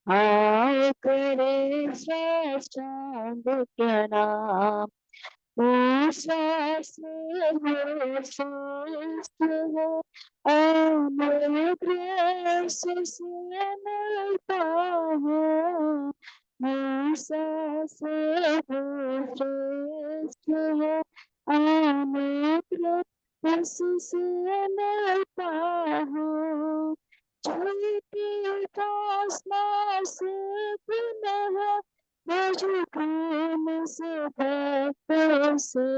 आओ करे साष्टांग प्रणाम। ओ शास्त्र हो श्रेष्ठ है, अनुग्रह से मिलता है। मूसा से हो श्रेष्ठ है, अनुग्रह से मिलता है। छोटी दास नासिक में है, मुझे प्रेम से भक्तों से।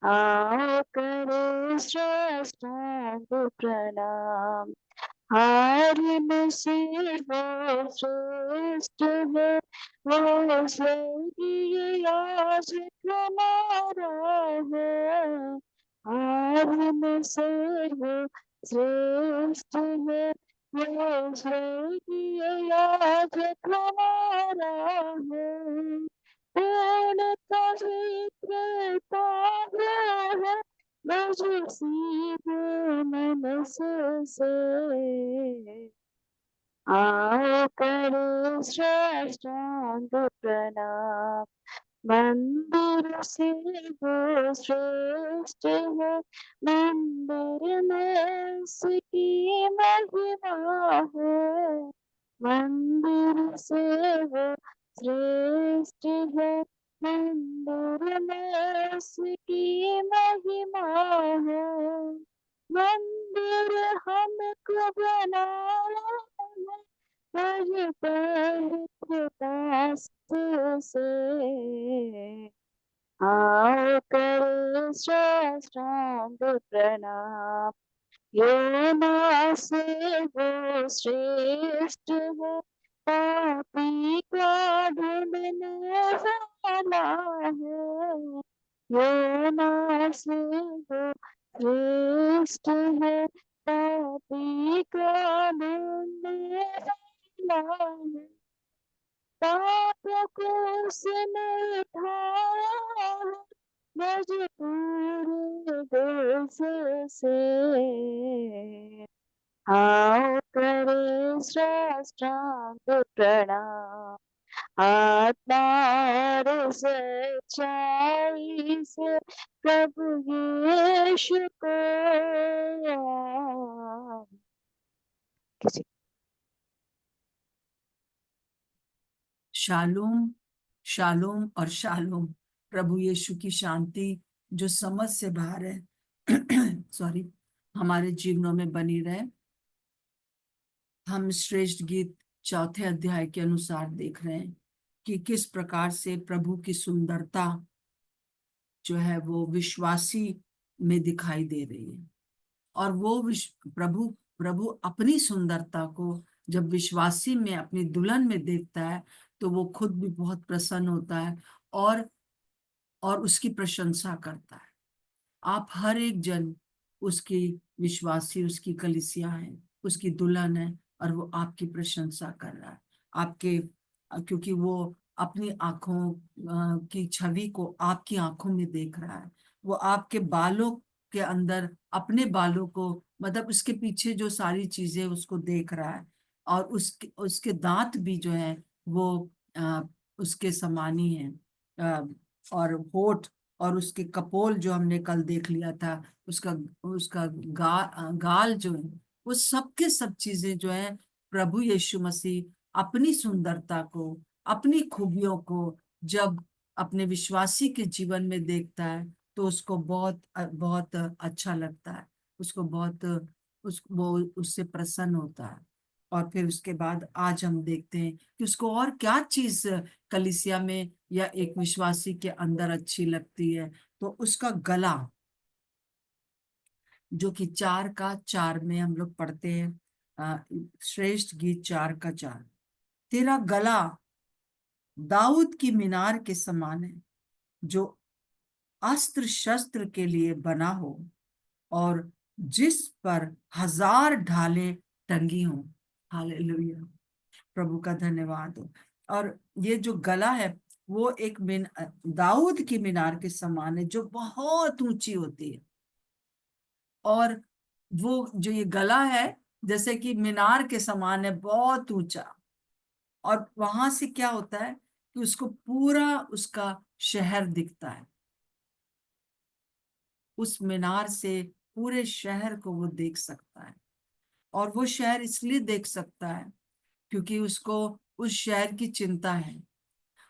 आओ करे साष्टांग प्रणाम। हरि मसीह वो श्रेष्ठ है, वो स्वर्गीय याजक हमारा है। हरि मसीह वो श्रेष्ठ है, वो स्वर्गीय याजक हमारा है। पूर्ण पवित्र पात्र है, मुझे सीधे मन से। आओ करो साष्टांग प्रणाम। मंदिर से वो श्रेष्ठ है, मंदिर में उसकी महिमा है। मंदिर से वो श्रेष्ठ है, मंदिर में उसकी महिमा है। मंदिर हमको बनाया है, मुझे पवित्रता से। आओ करो साष्टांग प्रणाम। योना से वो श्रेष्ठ है, पापी का ढूंढने वाला है। योना से वो श्रेष्ठ है, पापी का ढूंढने वाला है। पाप को उसने उठाया है, मुझे पूरे दिल से। आओ करे साष्टांग प्रणाम। आत्मा और सच्चाई से प्रभु यीशु को किसी शालोम, शालोम और शालोम। प्रभु यीशु की शांति जो समझ से बाहर है सॉरी, हमारे जीवनों में बनी रहे। हम श्रेष्ठ गीत चौथे अध्याय के अनुसार देख रहे हैं कि किस प्रकार से प्रभु की सुंदरता जो है वो विश्वासी में दिखाई दे रही है। और वो प्रभु प्रभु अपनी सुंदरता को जब विश्वासी में, अपनी दुल्हन में देखता है, तो वो खुद भी बहुत प्रसन्न होता है और उसकी प्रशंसा करता है। आप हर एक जन उसकी विश्वासी, उसकी कलीसिया है, उसकी दुल्हन है, और वो आपकी प्रशंसा कर रहा है। आपके क्योंकि वो अपनी आंखों की छवि को आपकी आंखों में देख रहा है। वो आपके बालों के अंदर अपने बालों को, मतलब उसके पीछे जो सारी चीजें उसको देख रहा है। और उसके उसके दांत भी जो है वो उसके समान ही है। और होठ और उसके कपोल जो हमने कल देख लिया था, उसका उसका गाल जो है, वो सब के सब चीजें जो है प्रभु यीशु मसीह अपनी सुंदरता को, अपनी खूबियों को जब अपने विश्वासी के जीवन में देखता है, तो उसको बहुत बहुत अच्छा लगता है। उसको बहुत वो उससे प्रसन्न होता है। और फिर उसके बाद आज हम देखते हैं कि उसको और क्या चीज कलीसिया में या एक विश्वासी के अंदर अच्छी लगती है। तो उसका गला, जो कि 4 का 4 में हम लोग पढ़ते हैं, श्रेष्ठ गीत 4 का 4। तेरा गला दाऊद की मीनार के समान है, जो अस्त्र शस्त्र के लिए बना हो, और जिस पर 1000 ढालें टंगी हों। हालेलुया, प्रभु का धन्यवाद हो। और ये जो गला है वो एक दाऊद की मीनार के समान है, जो बहुत ऊंची होती है। और वो जो ये गला है जैसे कि मीनार के समान है, बहुत ऊंचा। और वहां से क्या होता है कि उसको पूरा उसका शहर दिखता है। उस मीनार से पूरे शहर को वो देख सकता है। और वो शहर इसलिए देख सकता है क्योंकि उसको उस शहर की चिंता है।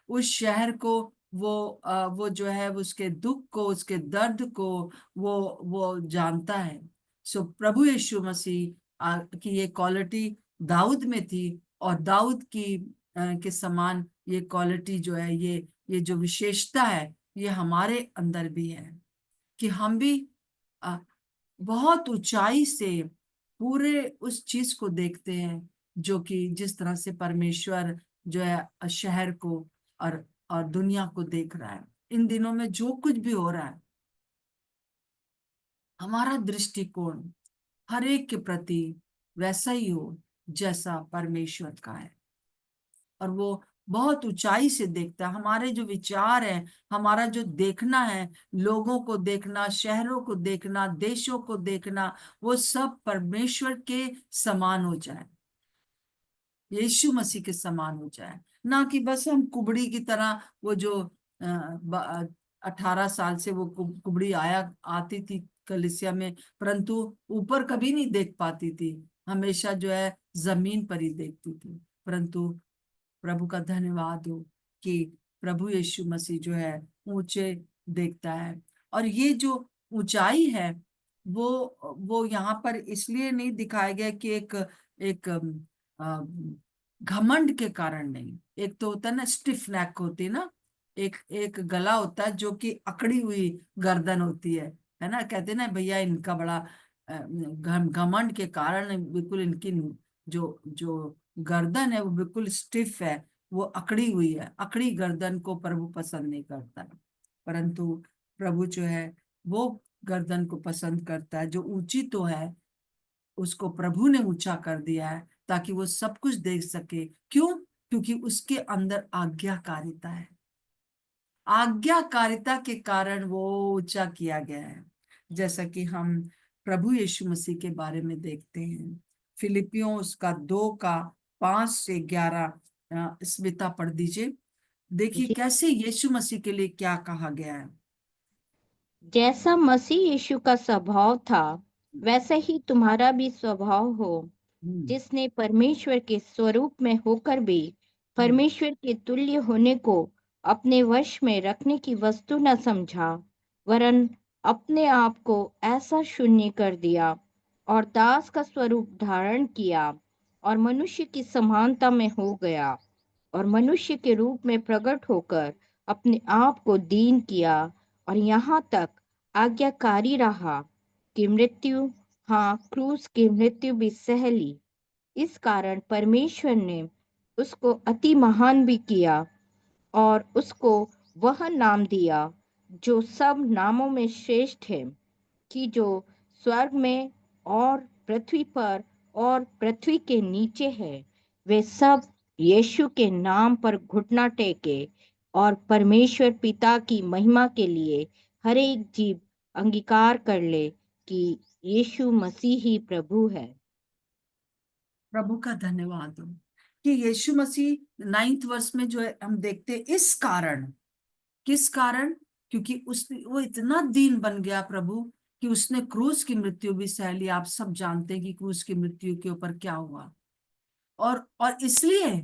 उस शहर को वो जो है उसके दुख को, उसके दर्द को वो जानता है। सो प्रभु यीशु मसीह की ये क्वालिटी दाऊद में थी। और दाऊद के समान ये क्वालिटी जो है, ये जो विशेषता है, ये हमारे अंदर भी है कि हम भी अ, बहुत ऊंचाई से पूरे उस चीज को देखते हैं जो कि जिस तरह से परमेश्वर जो है शहर को और दुनिया को देख रहा है। इन दिनों में जो कुछ भी हो रहा है, हमारा दृष्टिकोण हर एक के प्रति वैसा ही हो जैसा परमेश्वर का है। और वो बहुत ऊंचाई से देखता है। हमारे जो विचार हैं, हमारा जो देखना है, लोगों को देखना, शहरों को देखना, देशों को देखना, वो सब परमेश्वर के समान हो जाए, यीशु मसीह के समान हो जाए। ना कि बस हम कुबड़ी की तरह, वो जो 18 साल से वो कुबड़ी आती थी कलीसिया में, परंतु ऊपर कभी नहीं देख पाती थी, हमेशा जो है जमीन पर ही देखती थी। परंतु प्रभु का धन्यवाद हो कि प्रभु यीशु मसीह जो है ऊंचे देखता है। और ये जो ऊंचाई है, वो यहाँ पर इसलिए नहीं दिखाया गया कि एक एक घमंड के कारण नहीं। एक तो होता है ना, स्टिफ नेक होती है ना, एक एक गला होता है जो कि अकड़ी हुई गर्दन होती है ना। कहते हैं ना भैया, इनका बड़ा घमंड के कारण बिल्कुल इनकी जो जो गर्दन है वो बिल्कुल स्टिफ है, वो अकड़ी हुई है। अकड़ी गर्दन को प्रभु पसंद नहीं करता है। परंतु प्रभु जो है वो गर्दन को पसंद करता है, जो ऊंची तो है, उसको प्रभु ने ऊंचा कर दिया है ताकि वो सब कुछ देख सके। क्यों? क्योंकि उसके अंदर आज्ञाकारिता है। आज्ञाकारिता के कारण वो ऊंचा किया गया है। जैसा कि हम प्रभु यीशु मसीह के बारे में देखते हैं, फिलिपियों उसका 2 का 5 से 11, स्मिता पढ़ दीजिए। देखिए जी। कैसे यीशु मसीह के लिए क्या कहा गया है। जैसा मसीह यीशु का स्वभाव था, वैसा ही तुम्हारा भी स्वभाव हो, हम्म। जिसने परमेश्वर के स्वरूप में होकर भी हम्म। परमेश्वर के तुल्य होने को अपने वश में रखने की वस्तु न समझा, वरन अपने आप को ऐसा शून्य कर दिया और दास का स्वरूप धारण किया और मनुष्य की समानता में हो गया और मनुष्य के रूप में प्रकट होकर अपने आप को दीन किया और यहाँ तक आज्ञाकारी रहा कि मृत्यु, हाँ, क्रूस की मृत्यु भी सह ली। इस कारण परमेश्वर ने उसको अति महान भी किया और उसको वह नाम दिया जो सब नामों में श्रेष्ठ है, कि जो स्वर्ग में और पृथ्वी पर और पृथ्वी के नीचे है, वे सब यीशु के नाम पर घुटना टेके और परमेश्वर पिता की महिमा के लिए हर एक जीव अंगीकार कर ले कि यीशु मसीह ही प्रभु है। प्रभु का धन्यवाद हो कि यीशु मसीह 9th वर्ष में जो है हम देखते हैं, इस कारण, किस कारण? क्योंकि उसने वो इतना दीन बन गया प्रभु कि उसने क्रूस की मृत्यु भी सह ली। आप सब जानते हैं कि क्रूस की मृत्यु के ऊपर क्या हुआ। और इसलिए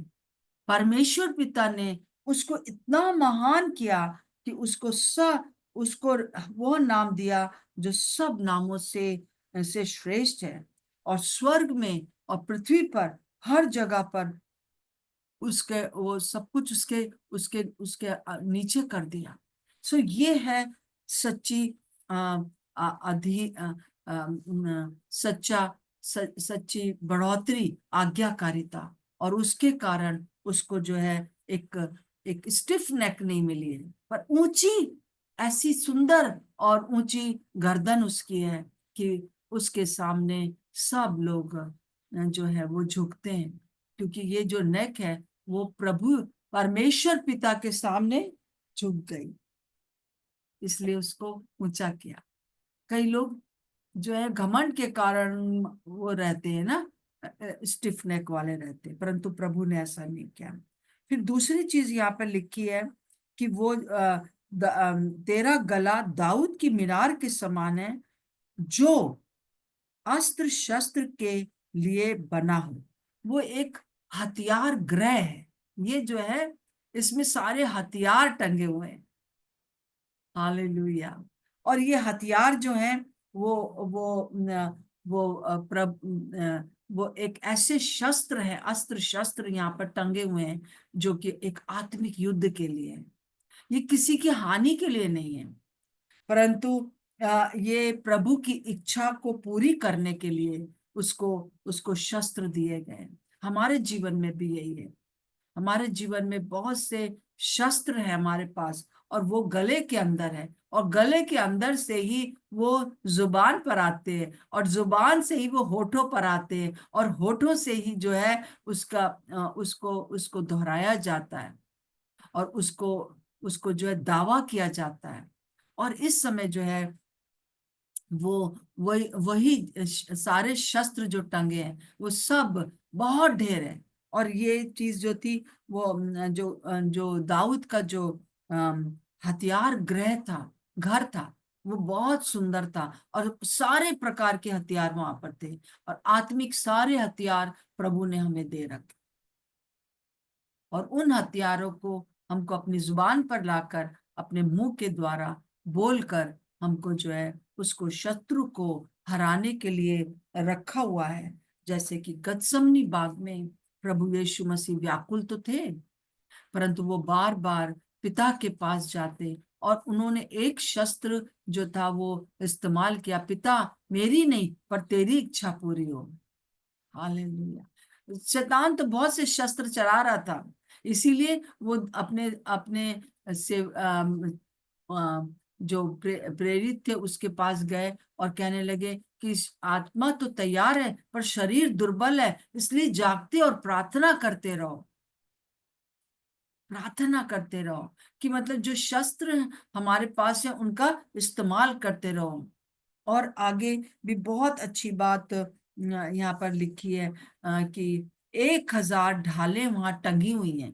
परमेश्वर पिता ने उसको इतना महान किया कि उसको वो नाम दिया जो सब नामों से श्रेष्ठ है। और स्वर्ग में और पृथ्वी पर हर जगह पर उसके वो सब कुछ उसके उसके उसके नीचे कर दिया। सो ये है सच्ची आ, आ, अधि आ, आ, सच्चा सच्ची बढ़ोतरी, आज्ञाकारिता। और उसके कारण उसको जो है एक एक स्टिफ नेक नहीं मिली है, पर ऊंची, ऐसी सुंदर और ऊंची गर्दन उसकी है कि उसके सामने सब लोग जो है वो झुकते हैं। क्योंकि ये जो नेक है वो प्रभु परमेश्वर पिता के सामने झुक गई, इसलिए उसको ऊंचा किया। कई लोग जो है घमंड के कारण वो रहते हैं ना, स्टिफ नेक वाले रहते, परंतु प्रभु ने ऐसा नहीं किया। फिर दूसरी चीज यहाँ पर लिखी है कि वो तेरा गला दाऊद की मीनार के समान है, जो अस्त्र शस्त्र के लिए बना हो। वो एक हथियार गृह है, ये जो है इसमें सारे हथियार टंगे हुए हैं। हालेलुया। और ये हथियार जो है वो वो एक ऐसे शस्त्र है, अस्त्र शस्त्र यहाँ पर टंगे हुए हैं जो कि एक आत्मिक युद्ध के लिए है। ये किसी की हानि के लिए नहीं है, परंतु ये प्रभु की इच्छा को पूरी करने के लिए उसको उसको शस्त्र दिए गए। हमारे जीवन में भी यही है। हमारे जीवन में बहुत से शस्त्र है हमारे पास, और वो गले के अंदर है, और गले के अंदर से ही वो जुबान पर आते हैं, और जुबान से ही वो होठों पर आते हैं, और होठों से ही जो है उसका उसको उसको दोहराया जाता है, और उसको उसको जो है दावा किया जाता है। और इस समय जो है वो वही वही सारे शस्त्र जो टंगे हैं वो सब बहुत ढेर है। और ये चीज जो थी वो जो दाऊद का जो हथियार गृह था, घर था, वो बहुत सुंदर था, और सारे प्रकार के हथियार वहां पर थे, और आत्मिक सारे हथियार प्रभु ने हमें दे रखे। और उन हथियारों को हमको अपनी जुबान पर लाकर अपने मुंह के द्वारा बोलकर हमको जो है उसको शत्रु को हराने के लिए रखा हुआ है। जैसे कि गतसमनी बाग में प्रभु यीशु मसीह व्याकुल तो थे, परंतु वो बार बार पिता के पास जाते, और उन्होंने एक शस्त्र जो था वो इस्तेमाल किया, पिता मेरी नहीं पर तेरी इच्छा पूरी हो। हालेलुया। शैतान तो बहुत से शस्त्र चला रहा था, इसीलिए वो अपने अपने से जो प्रेरित थे उसके पास गए और कहने लगे कि आत्मा तो तैयार है पर शरीर दुर्बल है, इसलिए जागते और प्रार्थना करते रहो। प्रार्थना करते रहो कि मतलब जो शस्त्र हमारे पास है उनका इस्तेमाल करते रहो। और आगे भी बहुत अच्छी बात यहाँ पर लिखी है कि 1000 ढालें वहां टंगी हुई हैं।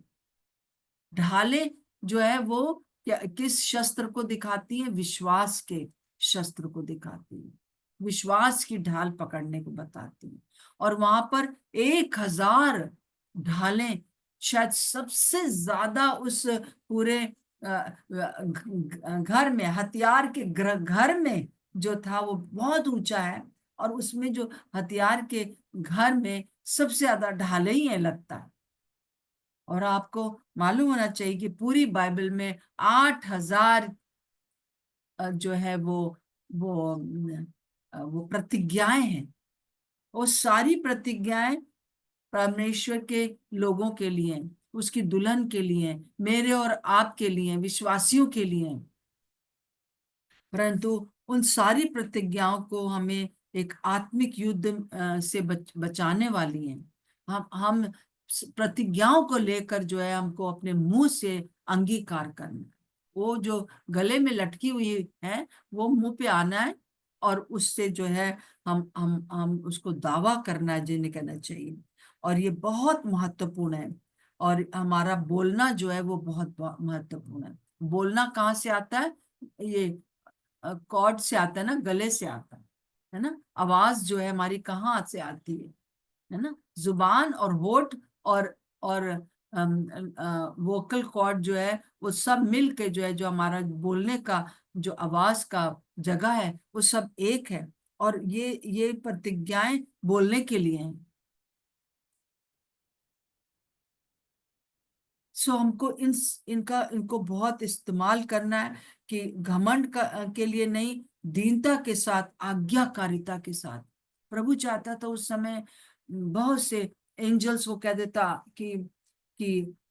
ढालें जो है वो किस शस्त्र को दिखाती है? विश्वास के शस्त्र को दिखाती है, विश्वास की ढाल पकड़ने को बताती है। और वहां पर 1000 ढालें, शायद सबसे ज्यादा उस पूरे घर में, हथियार के घर में जो था वो बहुत ऊंचा है, और उसमें जो हथियार के घर में सबसे ज्यादा ढाले ही है लगता है। और आपको मालूम होना चाहिए कि पूरी बाइबल में 8000 जो है वो प्रतिज्ञाएं हैं। वो सारी प्रतिज्ञाएं परमेश्वर के लोगों के लिए हैं, उसकी दुल्हन के लिए हैं, मेरे और आपके लिए, विश्वासियों के लिए। परंतु उन सारी प्रतिज्ञाओं को हमें एक आत्मिक युद्ध से बचाने वाली हैं। हम प्रतिज्ञाओं को लेकर जो है हमको अपने मुंह से अंगीकार करना है। वो जो गले में लटकी हुई है वो मुंह पे आना है, और उससे जो है हम उसको दावा करना जिन्हें कहना चाहिए। और ये बहुत महत्वपूर्ण है। और हमारा बोलना जो है वो बहुत महत्वपूर्ण है। बोलना कहाँ से आता है? ये कॉर्ड से आता है ना, गले से आता है ना। आवाज जो है हमारी कहाँ से आती है ना? जुबान और होठ और वोकल कॉर्ड जो है वो सब मिल के जो है जो हमारा बोलने का जो आवाज का जगह है वो सब एक है। और ये प्रतिज्ञाएं बोलने के लिए हैं। सो हमको इनको बहुत इस्तेमाल करना है कि घमंड के लिए नहीं, दीनता के साथ, आज्ञाकारिता के साथ। प्रभु चाहता था उस समय बहुत से एंजल्स वो कह देता कि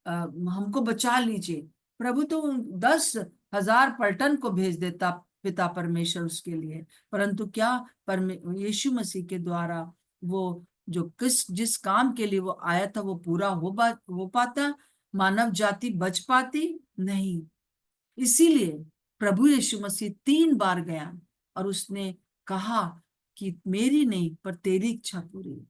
हमको बचा लीजिए। प्रभु तो 10,000 पलटन को भेज देता पिता परमेश्वर उसके लिए, परंतु क्या यीशु मसीह के द्वारा वो जो जिस काम के लिए वो आया था वो पूरा हो पाता? मानव जाति बच पाती? नहीं। इसीलिए प्रभु यीशु मसीह 3 बार गया और उसने कहा कि मेरी नहीं पर तेरी इच्छा पूरी हो।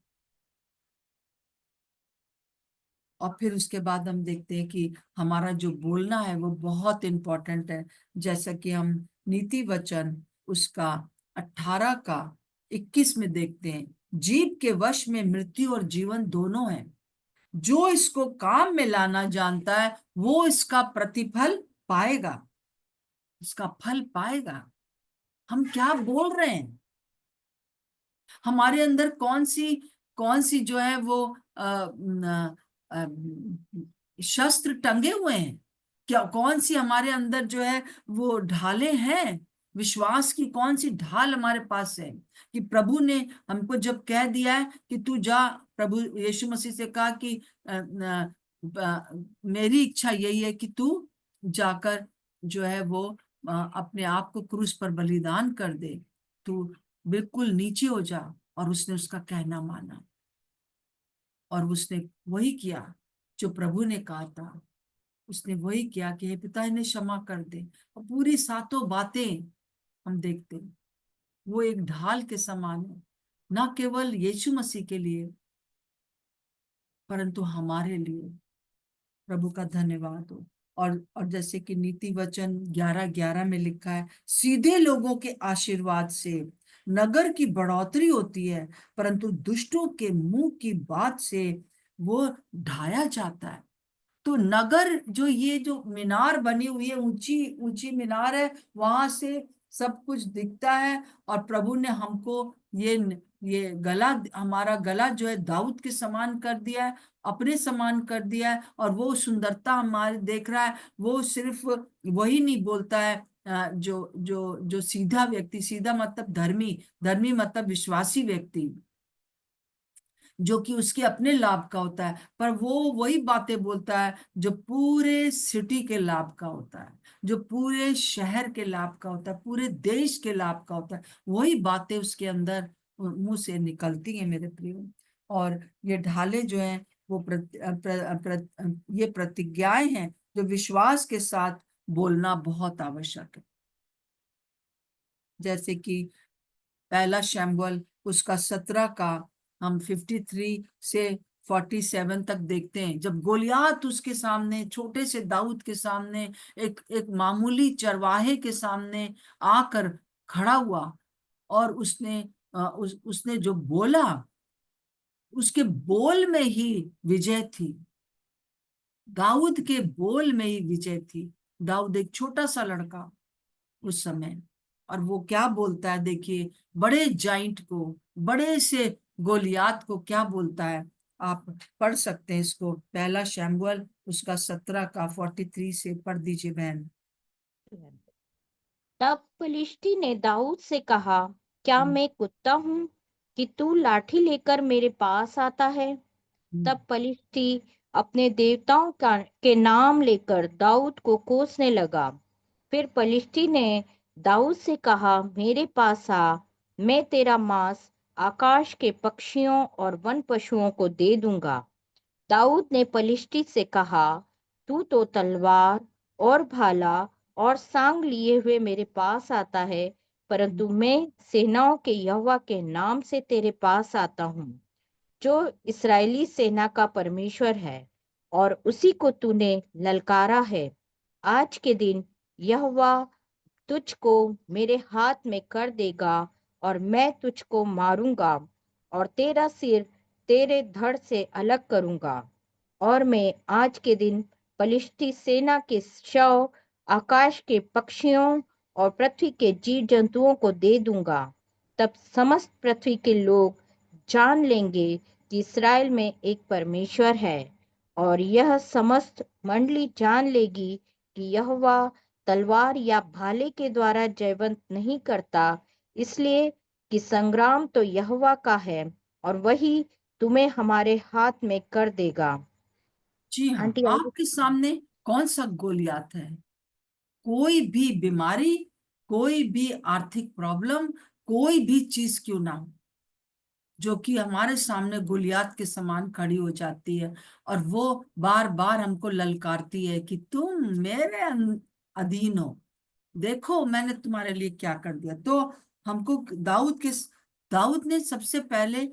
और फिर उसके बाद हम देखते हैं कि हमारा जो बोलना है वो बहुत इंपॉर्टेंट है। जैसा कि हम नीति वचन उसका 18 का 21 में देखते हैं, जीभ के वश में मृत्यु और जीवन दोनों है, जो इसको काम में लाना जानता है वो इसका प्रतिफल पाएगा, इसका फल पाएगा। हम क्या बोल रहे हैं, हमारे अंदर कौन सी जो है वो शस्त्र टंगे हुए हैं, क्या कौन सी हमारे अंदर जो है वो ढालें हैं, विश्वास की कौन सी ढाल हमारे पास है। कि प्रभु ने हमको जब कह दिया है कि तू जा, प्रभु यीशु मसीह से कहा कि मेरी इच्छा यही है कि तू जाकर जो है वो अपने आप को क्रूस पर बलिदान कर दे, तू बिल्कुल नीचे हो जा। और उसने उसका कहना माना और उसने वही किया जो प्रभु ने कहा था। उसने वही किया कि हे पिता इन्हें क्षमा कर दे। और पूरी सातों बातें हम देखते हैं वो एक ढाल के समान है, ना केवल यीशु मसीह के लिए परंतु हमारे लिए। प्रभु का धन्यवाद हो। और जैसे कि नीति वचन 11:11 में लिखा है, सीधे लोगों के आशीर्वाद से नगर की बढ़ोतरी होती है, परंतु दुष्टों के मुंह की बात से वो ढाया जाता है। तो नगर जो ये जो मीनार बनी हुई है, ऊंची ऊंची मीनार है, वहां से सब कुछ दिखता है। और प्रभु ने हमको ये गला, हमारा गला जो है दाऊद के समान कर दिया है, अपने समान कर दिया है। और वो सुंदरता हमारे देख रहा है, वो सिर्फ वही नहीं बोलता है जो सीधा व्यक्ति, सीधा मतलब धर्मी, धर्मी मतलब विश्वासी व्यक्ति जो कि उसके अपने लाभ का होता है, पर वो वही बातें बोलता है जो पूरे सिटी के लाभ का होता है, जो पूरे शहर के लाभ का होता है, पूरे देश के लाभ का होता है। वही बातें उसके अंदर मुंह से निकलती हैं मेरे प्रियो। और ये ढाले जो हैं वो ये प्रतिज्ञाएं हैं जो विश्वास के साथ बोलना बहुत आवश्यक है। जैसे कि पहला शैमुएल उसका 17 का हम 53 से 47 तक देखते हैं, जब गोलियात उसके सामने, छोटे से दाऊद के सामने, एक मामूली चरवाहे के सामने आकर खड़ा हुआ। और उसने जो बोला, उसके बोल में ही विजय थी, दाऊद के बोल में ही विजय थी। दाऊद एक छोटा सा लड़का उस समय, और वो क्या बोलता है देखिए, बड़े जाइंट को, बड़े से गोलियात को क्या बोलता है। आप पढ़ सकते हैं इसको, पहला शैमुएल उसका 17 का 43 से पढ़ दीजिए बहन। तब पलिश्ती ने दाऊद से कहा, क्या मैं कुत्ता हूँ कि तू लाठी लेकर मेरे पास आता है? तब पलिश्ती अपने देवताओं के नाम लेकर दाऊद को कोसने लगा। फिर पलिश्ती ने दाऊद से कहा, मेरे पास आ, मैं तेरा मांस आकाश के पक्षियों और वन पशुओं को दे दूंगा। दाऊद ने पलिश्ती से कहा, तू तो तलवार और भाला और सांग लिए हुए मेरे पास आता है, परंतु मैं सेनाओं के यहोवा के नाम से तेरे पास आता हूँ, जो इस्राएली सेना का परमेश्वर है, और उसी को तूने ललकारा है। आज के दिन यहोवा तुझको मेरे हाथ में कर देगा, और मैं तुझको मारूंगा और तेरा सिर तेरे धड़ से अलग करूंगा। और मैं आज के दिन पलिश्ती सेना के शव आकाश के पक्षियों और पृथ्वी के जीव जंतुओं को दे दूंगा। तब समस्त पृथ्वी के लोग जान लेंगे कि इस्राएल में एक परमेश्वर है, और यह समस्त मंडली जान लेगी कि यहोवा तलवार या भाले के द्वारा जयवंत नहीं करता, इसलिए कि संग्राम तो यहोवा का है और वही तुम्हें हमारे हाथ में कर देगा। जी हाँ, आंटी आगे। आपके सामने कौन सा गोलियात है? कोई भी बीमारी, कोई भी आर्थिक प्रॉब्लम, कोई भी चीज क्यों ना हो, जो कि हमारे सामने गुलियात के समान खड़ी हो जाती है। और वो बार बार हमको ललकारती है कि तुम मेरे अधीन हो, देखो मैंने तुम्हारे लिए क्या कर दिया। तो हमको दाऊद ने सबसे पहले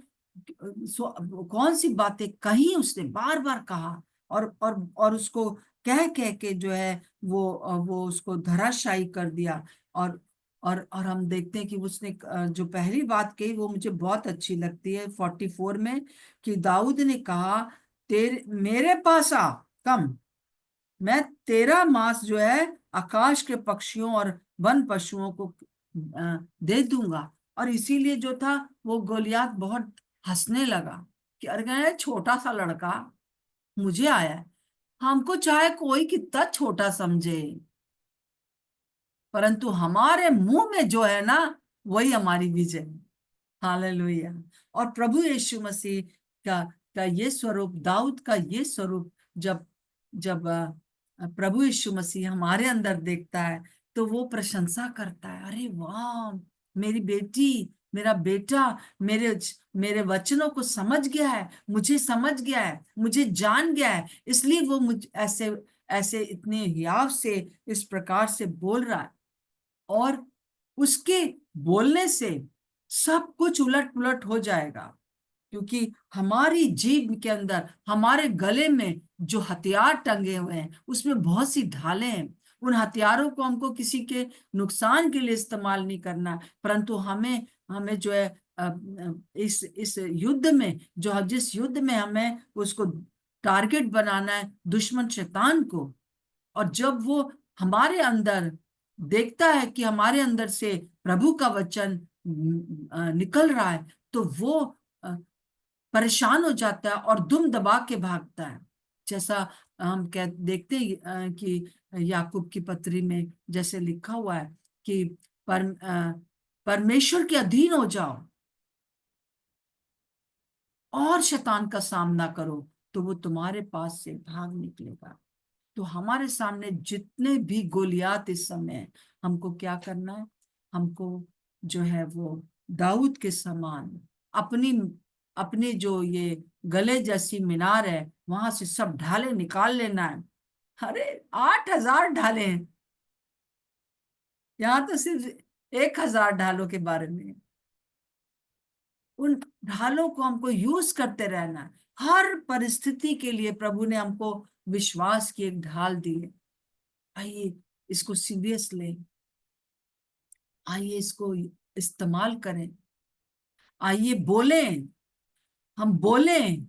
कौन सी बातें कही, उसने बार बार कहा और उसको कह कह के जो है वो उसको धराशायी कर दिया। और हम देखते हैं कि उसने जो पहली बात कही वो मुझे बहुत अच्छी लगती है 44 में, कि दाऊद ने कहा, तेरे मेरे पास आ, कम, मैं तेरा मांस जो है आकाश के पक्षियों और वन पशुओं को दे दूंगा। और इसीलिए जो था वो गोलियात बहुत हंसने लगा कि अरे छोटा सा लड़का मुझे आया है, हमको चाहे कोई कितना छोटा समझे, परंतु हमारे मुंह में जो है ना वही हमारी विजय है। हालेलुया। और प्रभु यीशु मसीह का ये स्वरूप, दाऊद का ये स्वरूप जब जब प्रभु यीशु मसीह हमारे अंदर देखता है तो वो प्रशंसा करता है, अरे वाह, मेरी बेटी, मेरा बेटा मेरे मेरे वचनों को समझ गया है, मुझे समझ गया है, मुझे जान गया है, इसलिए वो मुझ ऐसे ऐसे इतने हियाव से इस प्रकार से बोल रहा है। और उसके बोलने से सब कुछ उलट पुलट हो जाएगा, क्योंकि हमारी जीभ के अंदर, हमारे गले में जो हथियार टंगे हुए हैं उसमें बहुत सी ढालें हैं। उन हथियारों को हमको किसी के नुकसान के लिए इस्तेमाल नहीं करना, परंतु हमें हमें जो है इस युद्ध में, जो जिस युद्ध में हमें उसको टारगेट बनाना है, दुश्मन शैतान को। और जब वो हमारे अंदर देखता है कि हमारे अंदर से प्रभु का वचन निकल रहा है, तो वो परेशान हो जाता है और दुम दबा के भागता है। जैसा हम देखते हैं कि याकूब की पत्री में जैसे लिखा हुआ है कि परमेश्वर के अधीन हो जाओ और शैतान का सामना करो तो वो तुम्हारे पास से भाग निकलेगा। तो हमारे सामने जितने भी गोलियात इस समय है, हमको क्या करना है? हमको जो है वो दाऊद के समान अपनी अपनी जो ये गले जैसी मीनार है वहां से सब ढाले निकाल लेना है। अरे 8,000 ढाले हैं, यहाँ तो सिर्फ 1,000 ढालों के बारे में है। उन ढालों को हमको यूज करते रहना है हर परिस्थिति के लिए। प्रभु ने हमको विश्वास की एक ढाल दी है। आइए इसको सीरियस लें, आइए इसको इस्तेमाल करें, आइए बोलें, हम बोलें,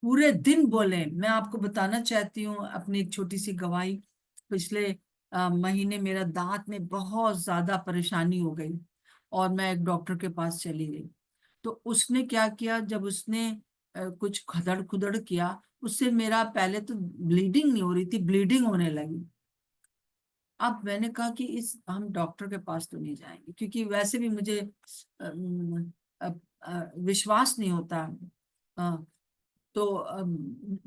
पूरे दिन बोलें। मैं आपको बताना चाहती हूँ अपनी एक छोटी सी गवाही। पिछले महीने मेरा दांत में बहुत ज्यादा परेशानी हो गई और मैं एक डॉक्टर के पास चली गई। तो उसने क्या किया, जब उसने कुछ खदड़ खुदड़ किया, उससे मेरा पहले तो ब्लीडिंग नहीं हो रही थी, ब्लीडिंग होने लगी। अब मैंने कहा कि इस हम डॉक्टर के पास तो नहीं जाएंगे, क्योंकि वैसे भी मुझे विश्वास नहीं होता। अ, तो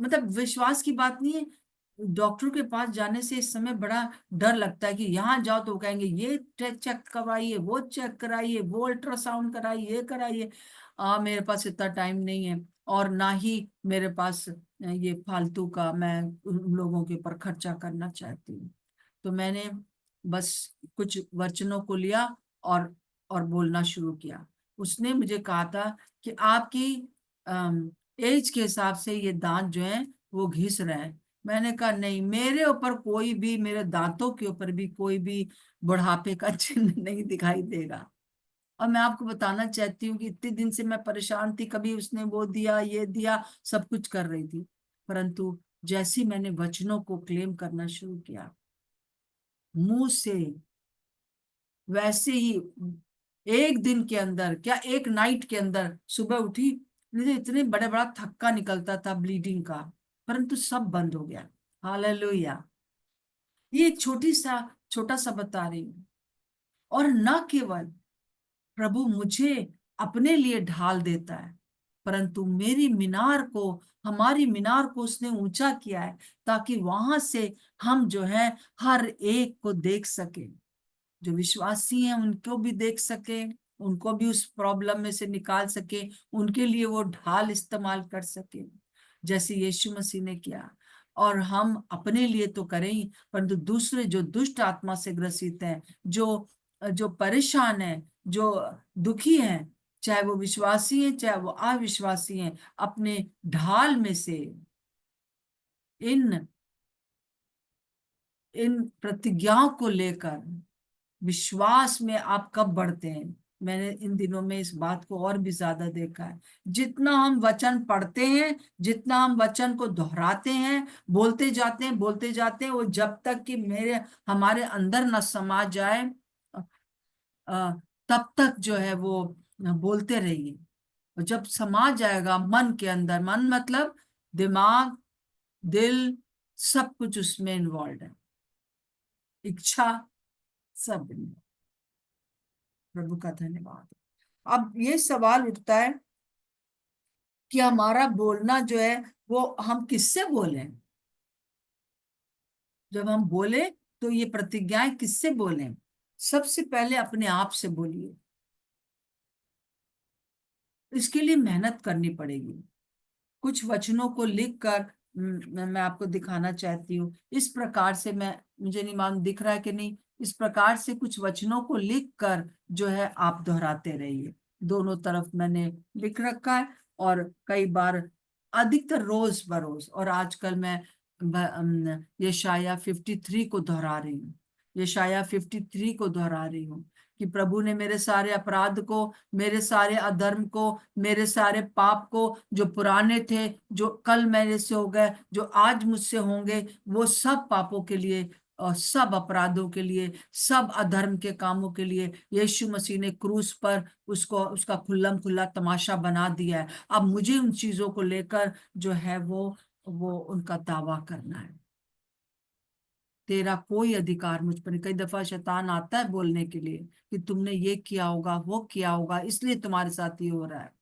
मतलब विश्वास की बात नहीं है, डॉक्टर के पास जाने से इस समय बड़ा डर लगता है कि यहाँ जाओ तो वो कहेंगे ये चेक करवाइए, वो चेक कराइए, वो अल्ट्रासाउंड कराइए, ये कराइए। मेरे पास इतना टाइम नहीं है और ना ही मेरे पास ये फालतू का मैं उन लोगों के ऊपर खर्चा करना चाहती हूँ। तो मैंने बस कुछ वचनों को लिया और बोलना शुरू किया। उसने मुझे कहा था कि आपकी एज के हिसाब से ये दांत जो है वो घिस रहे हैं। मैंने कहा नहीं, मेरे ऊपर कोई भी, मेरे दांतों के ऊपर भी कोई भी बुढ़ापे का चिन्ह नहीं दिखाई देगा। और मैं आपको बताना चाहती हूँ कि इतने दिन से मैं परेशान थी, कभी उसने वो दिया, ये दिया, सब कुछ कर रही थी, परंतु जैसे ही मैंने वचनों को क्लेम करना शुरू किया मुंह से, वैसे ही एक दिन के अंदर, क्या एक नाइट के अंदर, सुबह उठी, मुझे इतने बड़े बड़ा थक्का निकलता था ब्लीडिंग का, परंतु सब बंद हो गया। हालेलुया। ये छोटा सा बता रही हूँ। और न केवल प्रभु मुझे अपने लिए ढाल देता है, परंतु मेरी मीनार को, हमारी मीनार को उसने ऊंचा किया है, ताकि वहां से हम जो है हर एक को देख सके, जो विश्वासी हैं उनको भी देख सके, उनको भी उस प्रॉब्लम में से निकाल सके, उनके लिए वो ढाल इस्तेमाल कर सके जैसे यीशु मसीह ने किया। और हम अपने लिए तो करें ही, परंतु दूसरे जो दुष्ट आत्मा से ग्रसित हैं, जो जो परेशान हैं, जो दुखी हैं, चाहे वो विश्वासी हैं चाहे वो अविश्वासी हैं, अपने ढाल में से इन इन प्रतिज्ञाओं को लेकर विश्वास में आप कब बढ़ते हैं? मैंने इन दिनों में इस बात को और भी ज्यादा देखा है। जितना हम वचन पढ़ते हैं, जितना हम वचन को दोहराते हैं, बोलते जाते हैं, वो जब तक कि हमारे अंदर न समा जाए, अ, तब तक जो है वो बोलते रहिए। और जब समा जाएगा मन के अंदर, मन मतलब दिमाग, दिल, सब कुछ उसमें इन्वॉल्व है, इच्छा सब involved। प्रभु का धन्यवाद। अब ये सवाल उठता है कि हमारा बोलना जो है वो हम किससे बोलें? जब हम बोले तो ये प्रतिज्ञाएं किससे बोलें? सबसे पहले अपने आप से बोलिए। इसके लिए मेहनत करनी पड़ेगी। कुछ वचनों को लिखकर मैं आपको दिखाना चाहती हूँ। इस प्रकार से मुझे नहीं मालूम दिख रहा है कि नहीं, इस प्रकार से कुछ वचनों को लिखकर जो है आप दोहराते रहिए। दोनों तरफ मैंने लिख रखा है, और कई बार, अधिकतर रोज बरोज। और आजकल मैं यशाया 53 को दोहरा रही हूँ। यशाया 53 को दोहरा रही हूँ कि प्रभु ने मेरे सारे अपराध को, मेरे सारे अधर्म को, मेरे सारे पाप को, जो पुराने थे, जो कल मेरे से हो गए, जो आज मुझसे होंगे, वो सब पापों के लिए और सब अपराधों के लिए, सब अधर्म के कामों के लिए यीशु मसीह ने क्रूस पर उसका खुल्लम खुल्ला तमाशा बना दिया है। अब मुझे उन चीजों को लेकर जो है वो उनका दावा करना है। तेरा कोई अधिकार मुझ पर नहीं। कई दफा शैतान आता है बोलने के लिए कि तुमने ये किया होगा, वो किया होगा, इसलिए तुम्हारे साथ ये हो रहा है।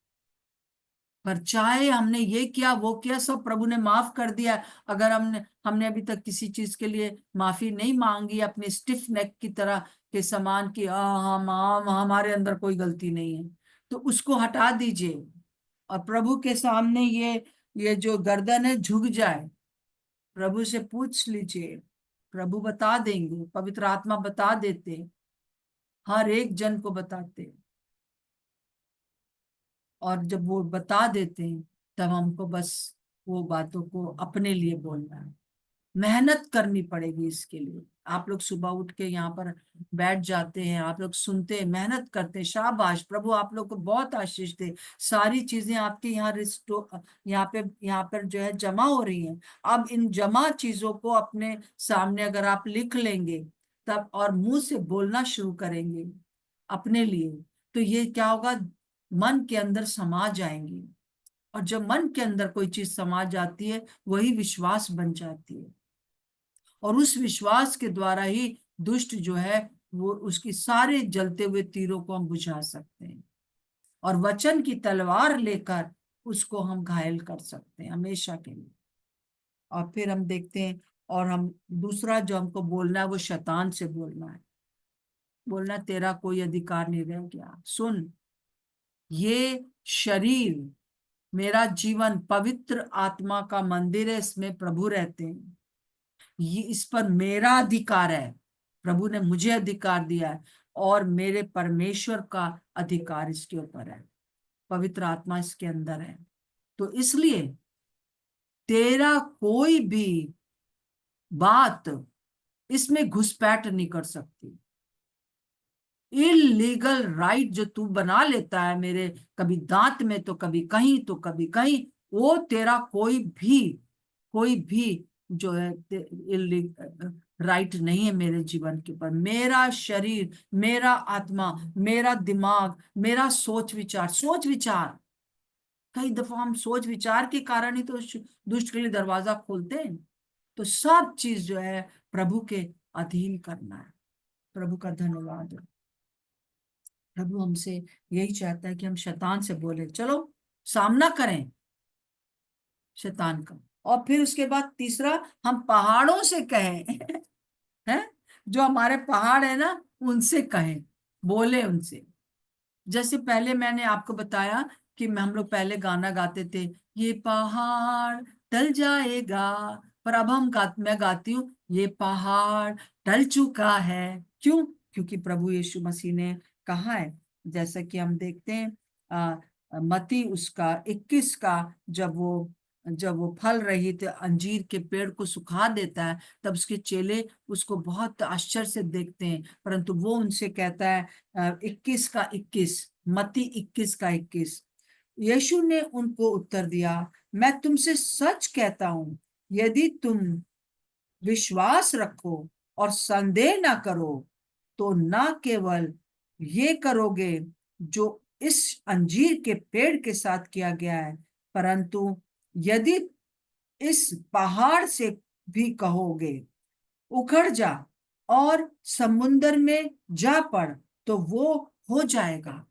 पर चाहे हमने ये किया, वो किया, सब प्रभु ने माफ कर दिया। अगर हमने अभी तक किसी चीज के लिए माफी नहीं मांगी, अपने स्टिफ नेक की तरह के समान की हम हमारे अंदर कोई गलती नहीं है, तो उसको हटा दीजिए और प्रभु के सामने ये जो गर्दन है झुक जाए। प्रभु से पूछ लीजिए, प्रभु बता देंगे, पवित्र आत्मा बता देते, हर एक जन को बताते। और जब वो बता देते हैं तब हमको बस वो बातों को अपने लिए बोलना है। मेहनत करनी पड़ेगी इसके लिए। आप लोग सुबह उठ के यहाँ पर बैठ जाते हैं, आप लोग सुनते हैं, मेहनत करते हैं, शाबाश, प्रभु आप लोग को बहुत आशीष दे। सारी चीजें आपके यहाँ यहाँ पर जो है जमा हो रही हैं। अब इन जमा चीजों को अपने सामने अगर आप लिख लेंगे तब, और मुंह से बोलना शुरू करेंगे अपने लिए, तो ये क्या होगा, मन के अंदर समा जाएंगी। और जब मन के अंदर कोई चीज समा जाती है, वही विश्वास बन जाती है। और उस विश्वास के द्वारा ही दुष्ट जो है वो उसकी सारे जलते हुए तीरों को हम बुझा सकते हैं, और वचन की तलवार लेकर उसको हम घायल कर सकते हैं हमेशा के लिए। और फिर हम देखते हैं, और हम दूसरा जो हमको बोलना है वो शैतान से बोलना है। बोलना तेरा कोई अधिकार नहीं रह गया। सुन, ये शरीर, मेरा जीवन पवित्र आत्मा का मंदिर है, इसमें प्रभु रहते हैं, ये इस पर मेरा अधिकार है। प्रभु ने मुझे अधिकार दिया है, और मेरे परमेश्वर का अधिकार इसके ऊपर है, पवित्र आत्मा इसके अंदर है। तो इसलिए तेरा कोई भी बात इसमें घुसपैठ नहीं कर सकती। इलीगल राइट जो तू बना लेता है मेरे, कभी दांत में तो कभी कहीं तो कभी कहीं, वो तेरा कोई भी जो है राइट नहीं है मेरे जीवन के ऊपर। मेरा शरीर, मेरा आत्मा, मेरा दिमाग, मेरा सोच विचार, कई दफा हम सोच विचार के कारण ही तो दुष्ट के लिए दरवाजा खोलते हैं। तो सब चीज जो है प्रभु के अधीन करना है। प्रभु का धन्यवाद है। प्रभु हमसे यही चाहता है कि हम शैतान से बोले, चलो सामना करें शैतान का। और फिर उसके बाद तीसरा, हम पहाड़ों से कहें हैं, जो हमारे पहाड़ है ना, उनसे कहें, बोले उनसे। जैसे पहले मैंने आपको बताया कि हम लोग पहले गाना गाते थे, ये पहाड़ टल जाएगा, पर अब मैं गाती हूँ, ये पहाड़ टल चुका है। क्यों? क्योंकि प्रभु यीशु मसीह ने कहा है। जैसा कि हम देखते हैं मत्ती उसका 21 का, जब वो जब वो फल रही थी अंजीर के पेड़ को सुखा देता है, तब उसके चेले उसको बहुत आश्चर्य से देखते हैं, परंतु वो उनसे कहता है 21 का 21, मत्ती 21 का 21। यीशु ने उनको उत्तर दिया, मैं तुमसे सच कहता हूं, यदि तुम विश्वास रखो और संदेह ना करो, तो ना केवल ये करोगे जो इस अंजीर के पेड़ के साथ किया गया है, परंतु यदि इस पहाड़ से भी कहोगे उखड़ जा और समुंदर में जा पड़, तो वो हो जाएगा।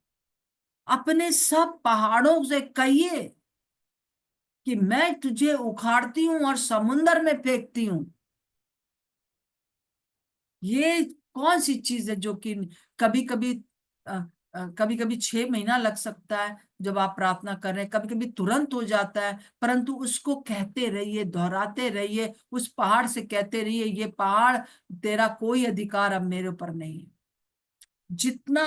अपने सब पहाड़ों से कहिए कि मैं तुझे उखाड़ती हूं और समुंदर में फेंकती हूं। ये कौन सी चीज है जो कि कभी कभी कभी कभी 6 महीना लग सकता है जब आप प्रार्थना कर रहे हैं, कभी कभी तुरंत हो जाता है, परंतु उसको कहते रहिए, दोहराते रहिए, उस पहाड़ से कहते रहिए, ये पहाड़ तेरा कोई अधिकार अब मेरे ऊपर नहीं है। जितना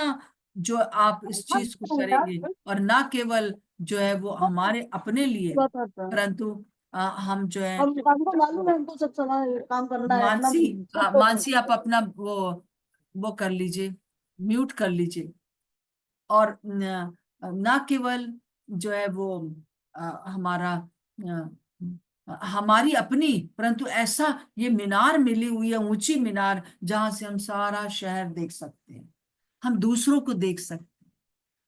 जो आप इस चीज को करेंगे, और ना केवल जो है वो हमारे अपने लिए, परंतु हम जो है हमको मालूम है, हमको सब समय काम करना है अपना। मानसी आप अपना वो कर लीजिए, म्यूट कर लीजिए। और ना केवल जो है वो हमारा हमारी अपनी, परंतु ऐसा ये मीनार मिली हुई है, ऊंची मीनार, जहां से हम सारा शहर देख सकते हैं, हम दूसरों को देख सकते हैं,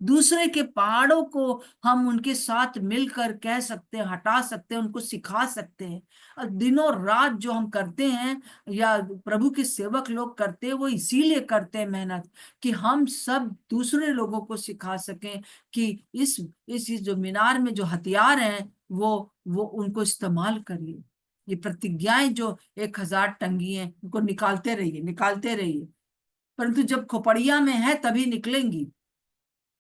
दूसरे के पहाड़ों को हम उनके साथ मिलकर कह सकते हैं, हटा सकते हैं, उनको सिखा सकते हैं। और दिनों रात जो हम करते हैं या प्रभु के सेवक लोग करते हैं, वो इसीलिए करते हैं मेहनत, कि हम सब दूसरे लोगों को सिखा सकें कि इस जो मीनार में जो हथियार हैं वो उनको इस्तेमाल करिए। ये प्रतिज्ञाएं जो 1000 टंगी हैं, उनको निकालते रहिए, निकालते रहिए, परंतु जब खोपड़िया में है तभी निकलेंगी,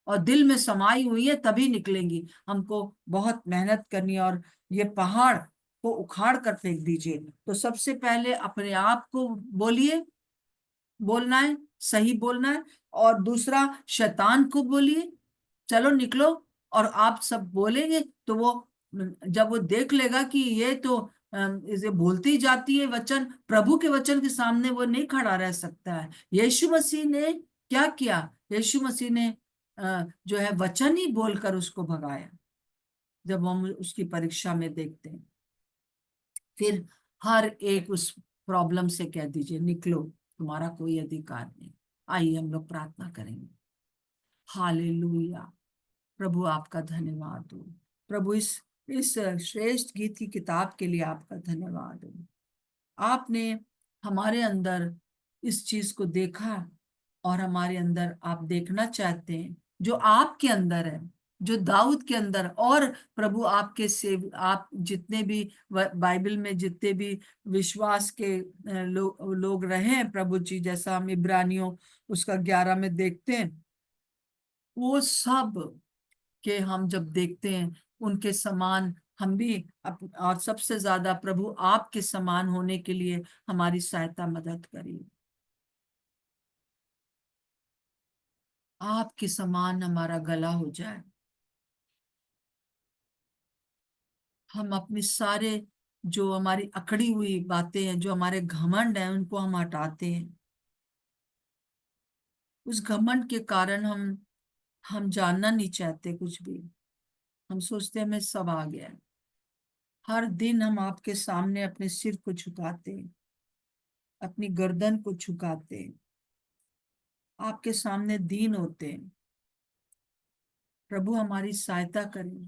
और दिल में समाई हुई है तभी निकलेंगी। हमको बहुत मेहनत करनी है, और ये पहाड़ को उखाड़ कर फेंक दीजिए। तो सबसे पहले अपने आप को बोलिए, बोलना है, सही बोलना है, और दूसरा शैतान को बोलिए, चलो निकलो। और आप सब बोलेंगे तो वो, जब वो देख लेगा कि ये तो इसे बोलती जाती है वचन, प्रभु के वचन के सामने वो नहीं खड़ा रह सकता है। यीशु मसीह ने क्या किया? यीशु मसीह ने जो है वचन ही बोलकर उसको भगाया। जब हम उसकी परीक्षा में देखते हैं, फिर हर एक उस प्रॉब्लम से कह दीजिए, निकलो, तुम्हारा कोई अधिकार नहीं। आइए हम लोग प्रार्थना करेंगे। हालेलुया। प्रभु आपका धन्यवाद हो। प्रभु इस श्रेष्ठ गीत की किताब के लिए आपका धन्यवाद हो। आपने हमारे अंदर इस चीज को देखा, और हमारे अंदर आप देखना चाहते हैं जो आपके अंदर है, जो दाऊद के अंदर। और प्रभु आपके सेव आप जितने भी बाइबल में जितने भी विश्वास के लोग रहे हैं प्रभु जी, जैसा हम इब्रानियों उसका 11 में देखते हैं, वो सब के हम जब देखते हैं उनके समान हम भी और सबसे ज्यादा प्रभु आपके समान होने के लिए हमारी सहायता मदद करिए। आपके समान हमारा गला हो जाए, हम अपनी सारे जो हमारी अकड़ी हुई बातें हैं, जो हमारे घमंड हैं, उनको हम हटाते हैं। उस घमंड के कारण हम जानना नहीं चाहते कुछ भी। हम सोचते हैं हमें सब आ गया है। हर दिन हम आपके सामने अपने सिर को झुकाते हैं, अपनी गर्दन को झुकाते हैं, आपके सामने दीन होते हैं। प्रभु हमारी सहायता करें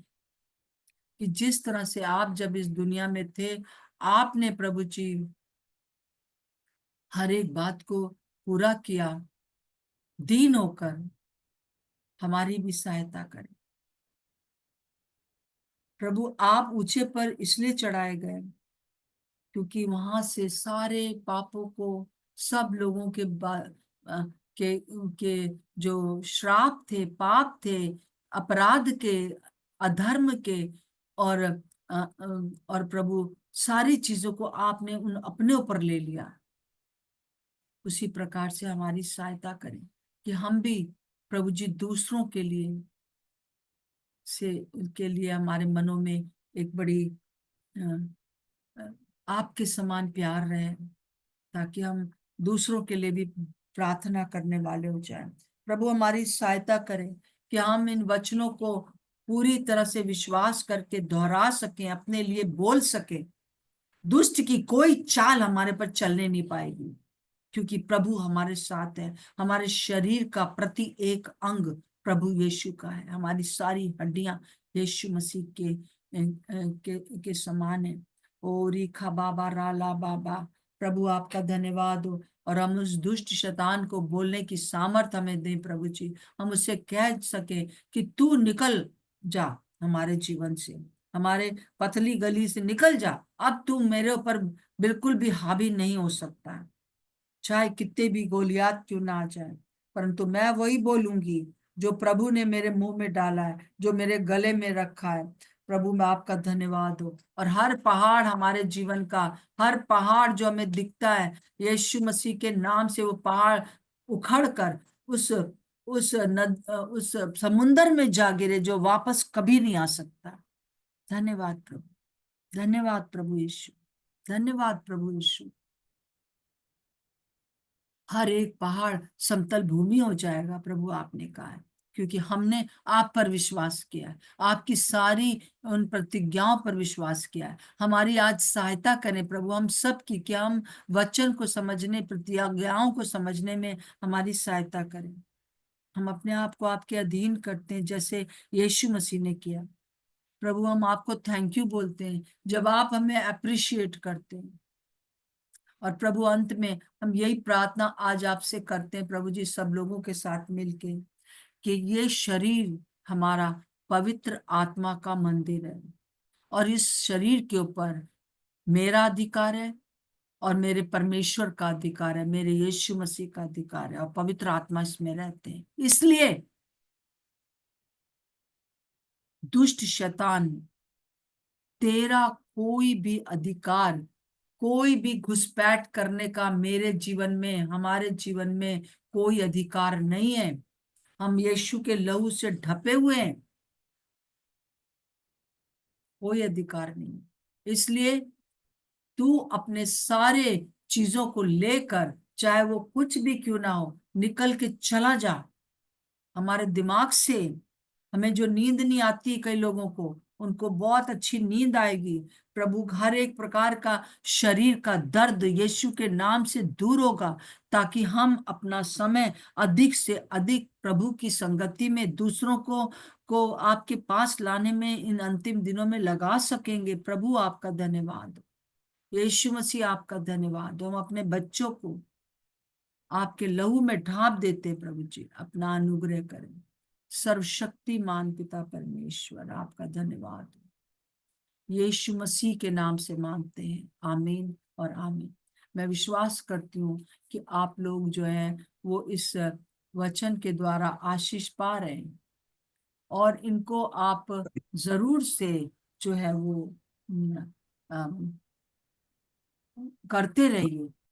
कि जिस तरह से आप जब इस दुनिया में थे, आपने प्रभु जी हर एक बात को पूरा किया, दीन होकर हमारी भी सहायता करें। प्रभु आप ऊंचे पर इसलिए चढ़ाए गए क्योंकि वहां से सारे पापों को, सब लोगों अ, के जो श्राप थे, पाप थे, अपराध के, अधर्म के, और और प्रभु सारी चीजों को आपने उन अपने ऊपर ले लिया। उसी प्रकार से हमारी सहायता करें कि हम भी प्रभु जी दूसरों के लिए हमारे मनों में एक बड़ी आपके समान प्यार रहे, ताकि हम दूसरों के लिए भी प्रार्थना करने वाले हो जाएं। प्रभु हमारी सहायता करें कि हम इन वचनों को पूरी तरह से विश्वास करके दोहरा सकें, अपने लिए बोल सकें। दुष्ट की कोई चाल हमारे पर चलने नहीं पाएगी, क्योंकि प्रभु हमारे साथ है। हमारे शरीर का प्रति एक अंग प्रभु यीशु का है। हमारी सारी हड्डियां यीशु मसीह के समान है। ओ रीखा बाबा राला बाबा, प्रभु आपका धन्यवाद हो। और हम उस दुष्ट शैतान को बोलने की सामर्थ हमें दें प्रभु जी। हम उससे कह सके कि तू निकल जा हमारे जीवन से, हमारे पतली गली से निकल जा। अब तू मेरे ऊपर बिल्कुल भी हावी नहीं हो सकता है, चाहे कितने भी गोलियात क्यों ना आ जाए। परंतु मैं वही बोलूंगी जो प्रभु ने मेरे मुंह में डाला है, जो मेरे गले में रखा है। प्रभु मैं आपका धन्यवाद हो। और हर पहाड़ हमारे जीवन का, हर पहाड़ जो हमें दिखता है, यीशु मसीह के नाम से वो पहाड़ उखड़ कर उस समुंदर में जा गिरे, जो वापस कभी नहीं आ सकता। धन्यवाद प्रभु, धन्यवाद प्रभु यीशु, धन्यवाद प्रभु यीशु। हर एक पहाड़ समतल भूमि हो जाएगा प्रभु, आपने कहा है, क्योंकि हमने आप पर विश्वास किया है, आपकी सारी उन प्रतिज्ञाओं पर विश्वास किया है। हमारी आज सहायता करें प्रभु, हम सब की, क्या हम वचन को समझने, प्रतिज्ञाओं को समझने में हमारी सहायता करें। हम अपने आप को आपके अधीन करते हैं, जैसे यीशु मसीह ने किया। प्रभु हम आपको थैंक यू बोलते हैं जब आप हमें अप्रिशिएट करते हैं। और प्रभु अंत में हम यही प्रार्थना आज आपसे करते हैं प्रभु जी, सब लोगों के साथ मिलके, कि ये शरीर हमारा पवित्र आत्मा का मंदिर है, और इस शरीर के ऊपर मेरा अधिकार है, और मेरे परमेश्वर का अधिकार है, मेरे यीशु मसीह का अधिकार है, और पवित्र आत्मा इसमें रहते हैं। इसलिए दुष्ट शैतान, तेरा कोई भी अधिकार, कोई भी घुसपैठ करने का मेरे जीवन में, हमारे जीवन में कोई अधिकार नहीं है। हम यीशु के लहू से ढपे हुए हैं, कोई अधिकार नहीं। इसलिए तू अपने सारे चीजों को लेकर, चाहे वो कुछ भी क्यों ना हो, निकल के चला जा हमारे दिमाग से। हमें जो नींद नहीं आती, कई लोगों को, उनको बहुत अच्छी नींद आएगी। प्रभु हर एक प्रकार का शरीर का दर्द यीशु के नाम से दूर होगा, ताकि हम अपना समय अधिक से अधिक प्रभु की संगति में, दूसरों को आपके पास लाने में इन अंतिम दिनों में लगा सकेंगे। प्रभु आपका धन्यवाद, यीशु मसीह आपका धन्यवाद। हम अपने बच्चों को आपके लहू में ढांप देते प्रभु जी, अपना अनुग्रह करें। सर्वशक्तिमान पिता परमेश्वर आपका धन्यवाद, यीशु मसीह के नाम से मांगते हैं, आमीन और आमीन। मैं विश्वास करती हूँ कि आप लोग जो है वो इस वचन के द्वारा आशीष पा रहे हैं, और इनको आप जरूर से जो है वो करते रहिए,